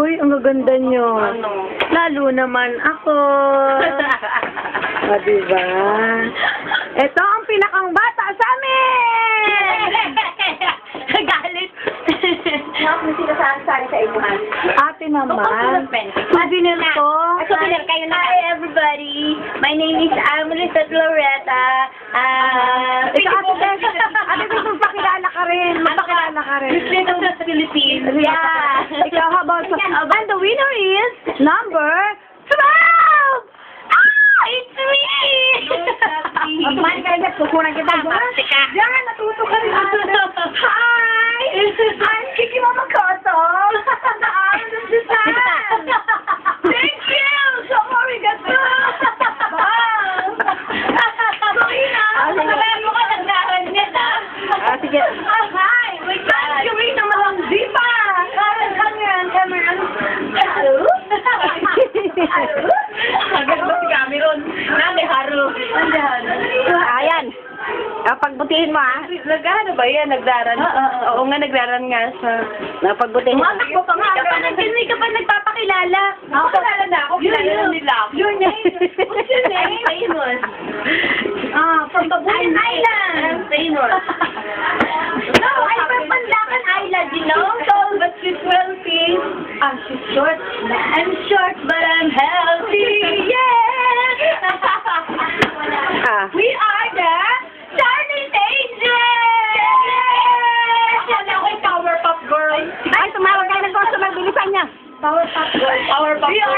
Uy, ang gaganda nyo. Ano? Lalo naman ako. O, diba? Ito ang pinakang bata sa amin! Galit. May sinasasali sa imuhan. Ate naman. Souvenir to. Souvenir kayo na. Hi everybody. My name is Melissa Loretta. Ikaw, ate Tess. Ate Tess, magpakilala ka rin. Magpakilala ka rin. Miss Little Philippines. Yeah. Ikaw, how about and the winner is number 12! Ah! It's me! Magmahal ka rin. Kukunan kita. Teka. Diyan, natuto ka rin. Hi! I'm Kiki Mama Koto. Thank you! So arigato! Sabi mo ka nagdaranyan, ah. Sige. Hi! Wait lang. Gawin ng mga dipa! Cameron. Hello? Agad ba si Cameron? Nami, haro. Ayan. Pagbutihin mo, ah. Nagano ba yan? Nagdaran? Oo nga, nagdaran nga siya. Pagbutihin mo. Takbo pa nga. Hindi ka pa nagpapakilala. Ako kilala na ako. Kilala na nila ako. Your name? What's your name? Famous. Pagbabuhin Island. I'm famous. No, I'm from Pandacan Island, you know? Tall but she's wealthy. She's short. I'm short but I'm healthy. Yeah! We are the Charlie Angels! Wala ko yung Powerpuff Girl. Ay, tumawag kayo ng customer. Bilisan niya. Powerpuff Girl. Powerpuff Girl. We are